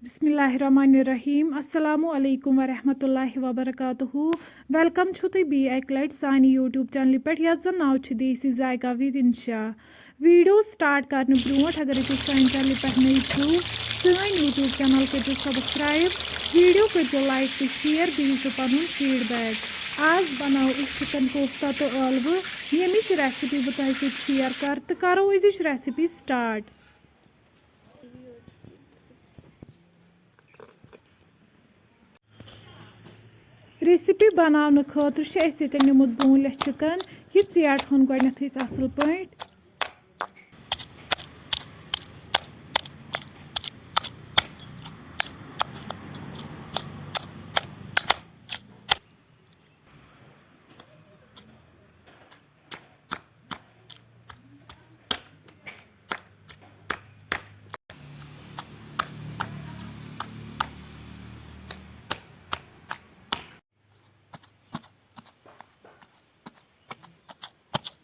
बिस्मिल्लाहिर्रहमानिर्रहीम अस्सलामु अलैकुम वरहमतुल्लाहि वबरकातुहू वेलकम छु तुई बी एक लाइट सानी यूट्यूब चैनल पे यस जन नाव छु देसी जायका विद इंशा वीडियो स्टार्ट करने ब्रोट अगर तुम सानी चैनल पे नई छु सन यूट्यूब चैनल कर सब्सक्राइब वीडियो कर लाइक तो शेयर दीजिए पन फीडबैक आज बनाओ चिकन कोफ्ता तो ٲلوٕ यमिच रेसिपी बह तुह शेयर कर तो करो अजिच रेसिपी स्टार्ट। रेसिपी बनाने खतर निमुत बोनलेस चिकन यह ेट हन गो असल पे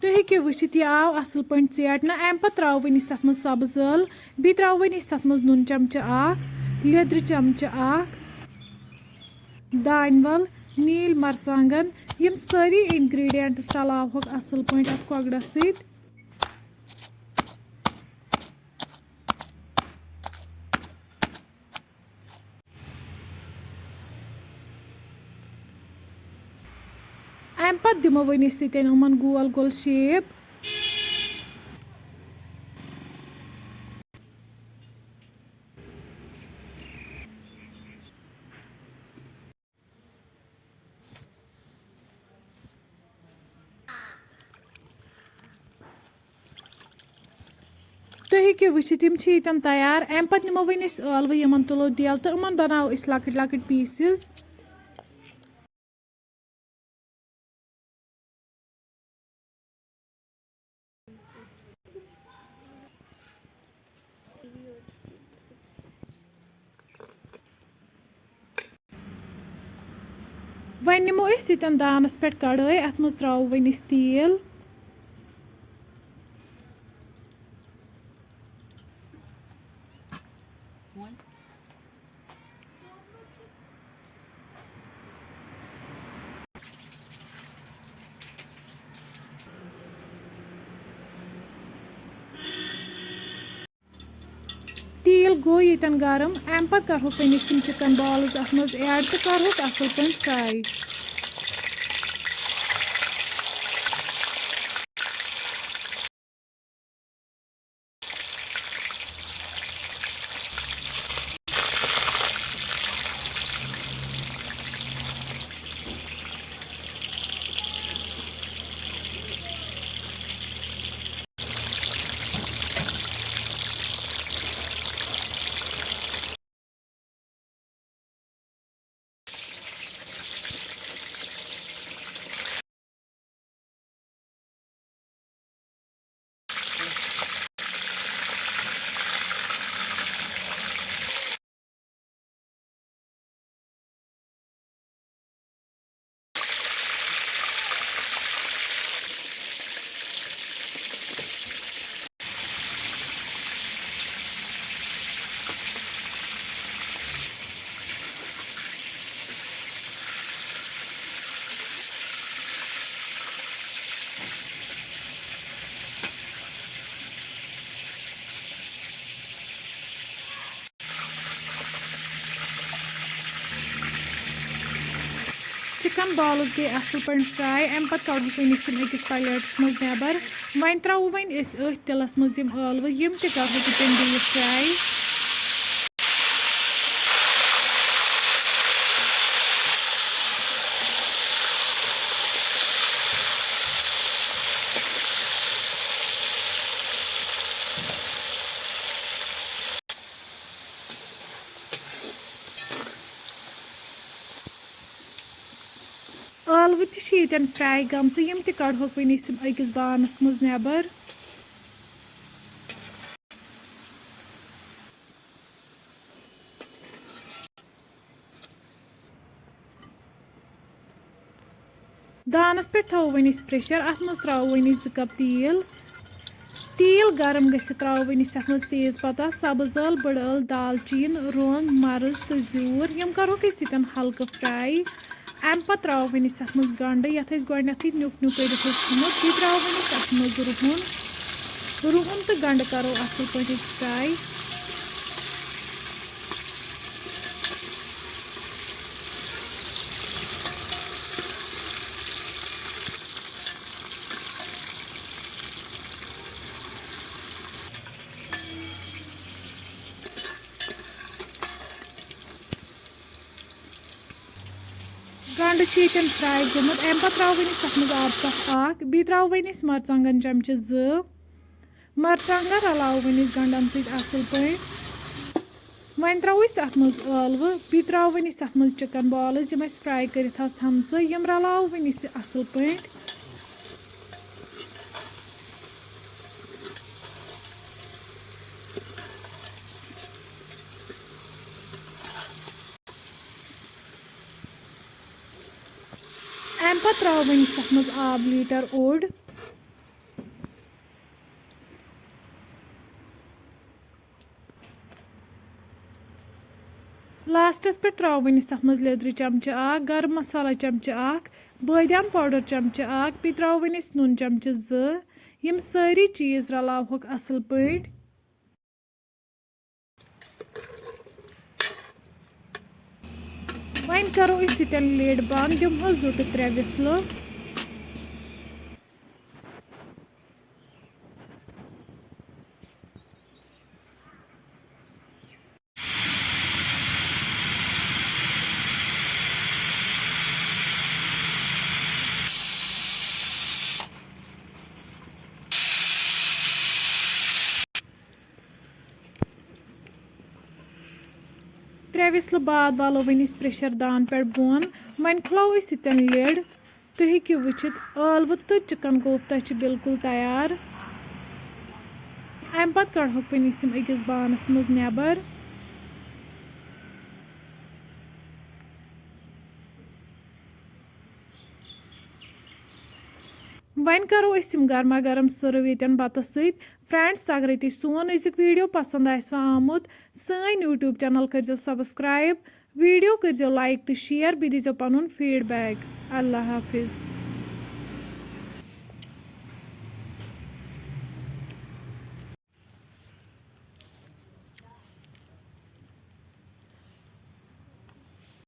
तुम हेको वुचित यह आव असल पे ेटना अम पे त्रो वनिस तथ मज सब्ज ٲl बी त्रो वनिस तथ मज नून चमचह लेदर चमचह दान वल नील मरचांगन यम सारी इंग्रेडिएंट्स रलावक असल पे अत कोगड़स सत अम पे दिमो वनिस सतन गोल गोल शेप तुम हेको वुचित यम तैयार अम पे निमो वन ٲlवٕ यमन तुलो दिल तो यमन बनाओ लकट लकट पीसेस वन निमो यतन दानस पे कड़ाई अत मज त्रो वन तेल तेल गो यतन गरम अम पे करो चिकन बॉल्स अत मज ऐड तो करो असल पे फ्राई चिकन बॉल्स गई असल पे फ्राई अम पे कड़क वनिस अकिस प्लेटस मज नबर वन त्रो वन तिलस मज ٲlवٕ यम करो तम फ्राई ٲlवٕ तन फ्राई गम यम कड़क वनिस अकिस बानस मज नबर दानस पे थो वनिस प्रेशर अत मज त्रो वनिस 2 कप तेल तेल गरम गٔژھِتھ ترٛاوو وۄنۍ أسۍ یَتھ منٛز تیز پتہ سبٕز ٲلہٕ بٔڑ ٲلہٕ دالچیٖن رۄنٛگ مرٕژ تہٕ زیوٗر یِم کَرہوکھ أسۍ ییٚتٮ۪ن ہلکہٕ فرٛاے اَمہِ پَتہٕ ترٛاوو وۄنۍ أسۍ اَتھ منٛز گنٛڈٕ یَتھ أسۍ گۄڈنٮ۪تھٕے نیُک نیُک کٔرِتھ اوس تھوٚمُت بیٚیہِ ترٛاوو وۄنۍ أسۍ اَتھ منٛز رُہُن تہٕ گنٛڈٕ کَرو اَصٕل پٲٹھۍ أسۍ فرٛاے گنٛڈٕ چھِ ییٚتٮ۪ن فرٛاے گوٚمُت اَمہِ پَتہٕ ترٛاوو وۄنۍ أسۍ اَتھ منٛز آبہٕ کپ اکھ بیٚیہِ ترٛاوو وۄنۍ أسۍ مرژٕوانٛگن چمچہٕ 2 مرژٕوانٛگن رلاوو وۄنۍ أسۍ گنٛڈن سۭتۍ اَصٕل پٲٹھۍ وۄنۍ ترٛاوو أسۍ اَتھ منٛز ٲلوٕ بیٚیہِ ترٛاوو وۄنۍ أسۍ اَتھ منٛز چِکن بالٕز یِم اَسہِ فرٛاے کٔرِتھ آسہٕ تھَمژٕ یِم رلاوو وۄنۍ أسۍ اَصٕل پٲٹھۍ اَمہِ پَتہٕ ترٛاوو وۄنۍ أسۍ اَتھ منٛز آب لیٖٹر اوٚڑ لاسٹَس پٮ۪ٹھ ترٛاوو وۄنۍ أسۍ اَتھ منٛز لیٚدرِ چمچہٕ اکھ گرم مسالا چمچہٕ اکھ بٲدیان پاوڈر چمچہٕ اکھ بیٚیہِ ترٛاوو وۄنۍ أسۍ نوٗن چمچہٕ 2 یِم سٲری چیٖز رلاوہوکھ اَصٕل پٲٹھۍ وۄنۍ کَرو أسۍ ییٚتٮ۪ن لیڈ بنٛد دِمہوس 2 to 3 وِسلہٕ ترٛےٚ وِسلہٕ بعد والو وۄنۍ أسۍ پریشر دان پٮ۪ٹھ بۄن وۄنۍ کھُلاوو أسۍ ییٚتٮ۪ن لِڈ تُہۍ ہیٚکِو وٕچھِتھ ٲلوٕ تہٕ چِکن کوفتا چھِ بِلکُل تیار اَمہِ پَتہٕ کَڑہوکھ وۄنۍ أسۍ یِم أکِس بانَس منٛز نٮ۪بر وۄنۍ کَرو أسۍ یِم گرما گرم سٔرٕو ییٚتٮ۪ن بَتہٕ سۭتۍ فرٛٮ۪نٛڈس اگرے تُہۍ سون أزیُک ویٖڈیو پسنٛد آسِوٕ آمُت سٲنۍ یوٗٹیوٗب چَنل کٔرۍزیو سبسکرایب ویٖڈیو کٔرۍزیو لایک تہٕ شِیَر بیٚیہِ دیٖزیو پَنُن فیٖڈبیک اللہ حافِظ